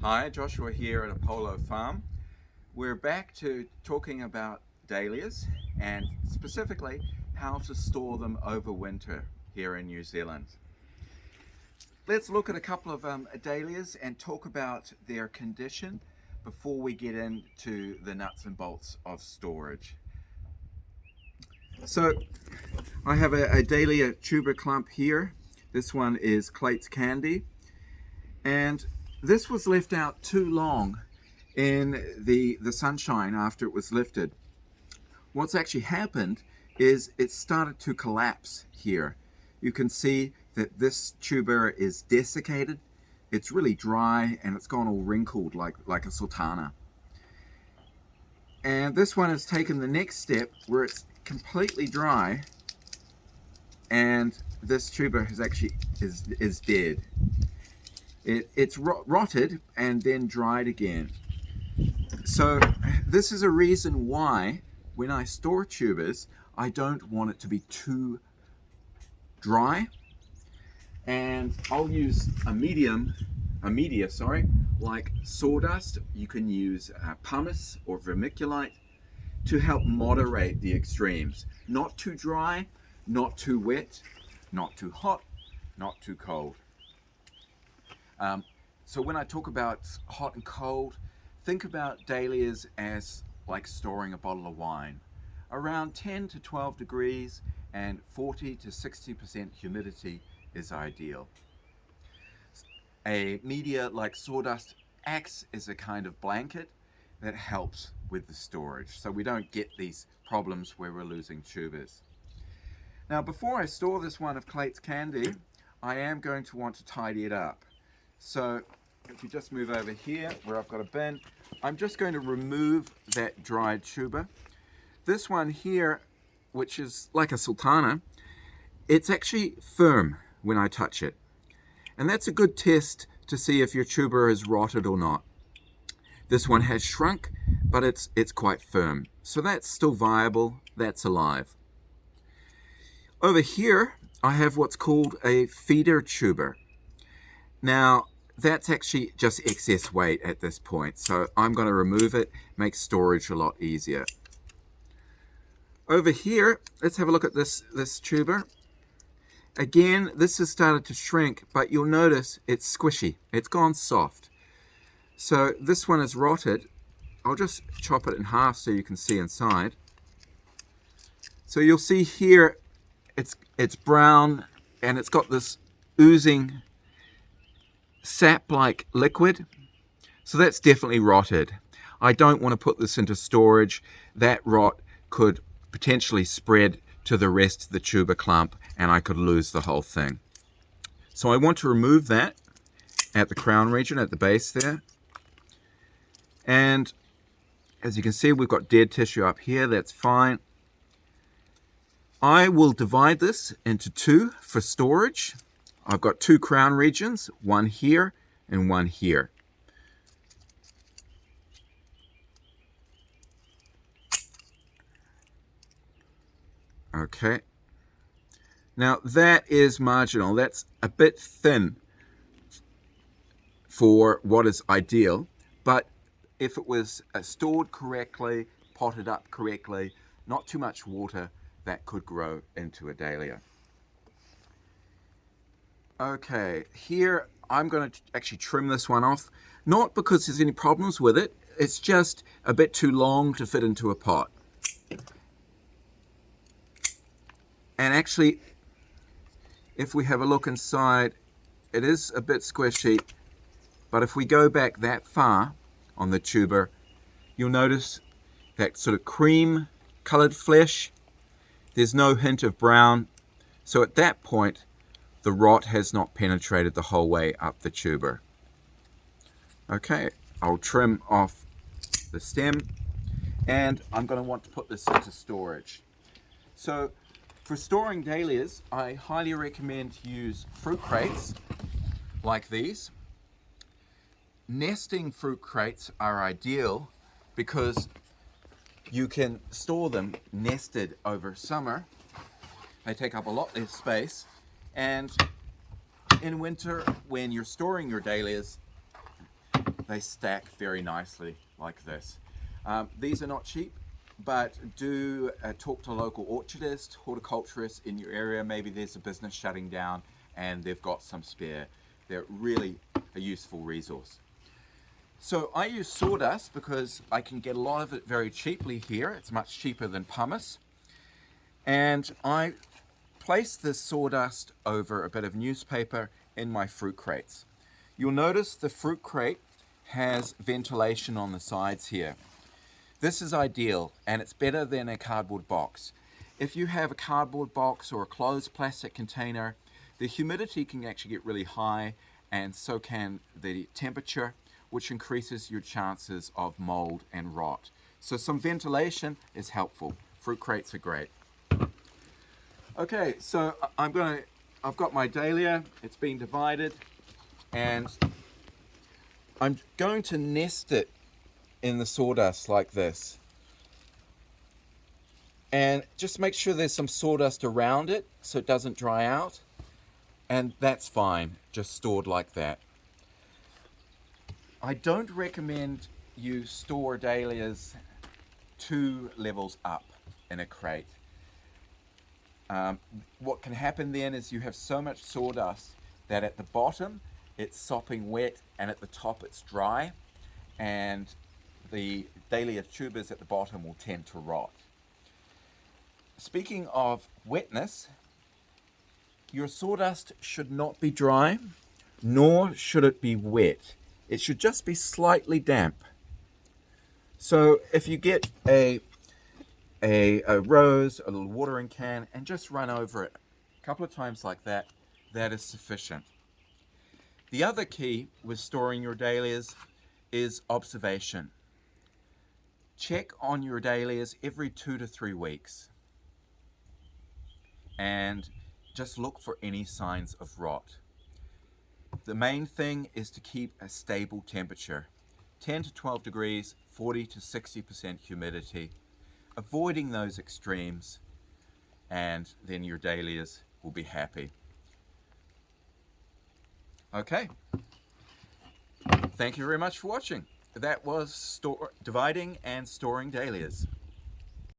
Hi, Joshua here at Apollo Farm. We're back to talking about dahlias and specifically how to store them over winter here in New Zealand. Let's look at a couple of dahlias and talk about their condition before we get into the nuts and bolts of storage. So I have a dahlia tuber clump here. This one is Clates Candy, and this was left out too long in the sunshine after it was lifted. What's actually happened is it started to collapse here. You can see that this tuber is desiccated. It's really dry and it's gone all wrinkled like a sultana. And this one has taken the next step where it's completely dry and this tuber has actually is dead. It's rotted and then dried again. So this is a reason why when I store tubers, I don't want it to be too dry, and I'll use a media, like sawdust. You can use pumice or vermiculite to help moderate the extremes. Not too dry, not too wet, not too hot, not too cold. So when I talk about hot and cold, think about dahlias as like storing a bottle of wine. Around 10 to 12 degrees and 40 to 60% humidity is ideal. A media like sawdust acts as a kind of blanket that helps with the storage, so we don't get these problems where we're losing tubers. Now, before I store this one of Clates Candy, I am going to want to tidy it up. So if you just move over here where I've got a bin, I'm just going to remove that dried tuber. This one here, which is like a sultana, it's actually firm when I touch it. And that's a good test to see if your tuber is rotted or not. This one has shrunk, but it's quite firm. So that's still viable, that's alive. Over here, I have what's called a feeder tuber. Now, that's actually just excess weight at this point, so I'm going to remove it, make storage a lot easier. Over here, let's have a look at this tuber. Again, this has started to shrink, but you'll notice it's squishy. It's gone soft. So this one is rotted. I'll just chop it in half so you can see inside. So you'll see here, it's brown and it's got this oozing sap-like liquid, so that's definitely rotted. I don't want to put this into storage. That rot could potentially spread to the rest of the tuber clump and I could lose the whole thing. So I want to remove that at the crown region, at the base there. And as you can see, we've got dead tissue up here. That's fine. I will divide this into two for storage. I've got two crown regions, one here and one here. Okay. Now that is marginal. That's a bit thin for what is ideal, but if it was stored correctly, potted up correctly, not too much water, that could grow into a dahlia. Okay, here I'm going to actually trim this one off, not because there's any problems with it, it's just a bit too long to fit into a pot. And actually, if we have a look inside, it is a bit squishy, but if we go back that far on the tuber, you'll notice that sort of cream colored flesh. There's no hint of brown, so at that point, the rot has not penetrated the whole way up the tuber. Okay, I'll trim off the stem and I'm going to want to put this into storage. So for storing dahlias, I highly recommend to use fruit crates like these. Nesting fruit crates are ideal because you can store them nested over summer. They take up a lot less space. And in winter, when you're storing your dahlias, they stack very nicely like this. These are not cheap, but do talk to local orchardists, horticulturists in your area. Maybe there's a business shutting down and they've got some spare. They're really a useful resource. So I use sawdust because I can get a lot of it very cheaply here. It's much cheaper than pumice. And I place this sawdust over a bit of newspaper in my fruit crates. You'll notice the fruit crate has ventilation on the sides here. This is ideal, and it's better than a cardboard box. If you have a cardboard box or a closed plastic container, the humidity can actually get really high, and so can the temperature, which increases your chances of mold and rot. So some ventilation is helpful. Fruit crates are great. Okay, so I've got my dahlia. It's been divided, and I'm going to nest it in the sawdust like this. And just make sure there's some sawdust around it so it doesn't dry out. And that's fine, just stored like that. I don't recommend you store dahlias 2 levels up in a crate. What can happen then is you have so much sawdust that at the bottom it's sopping wet and at the top it's dry, and the dahlia tubers at the bottom will tend to rot. Speaking of wetness, your sawdust should not be dry, nor should it be wet. It should just be slightly damp. So if you get a rose, a little watering can, and just run over it a couple of times like that, that is sufficient. The other key with storing your dahlias is observation. Check on your dahlias every 2 to 3 weeks. And just look for any signs of rot. The main thing is to keep a stable temperature. 10 to 12 degrees, 40 to 60% humidity. Avoiding those extremes, and then your dahlias will be happy. Okay. Thank you very much for watching. That was dividing and storing dahlias.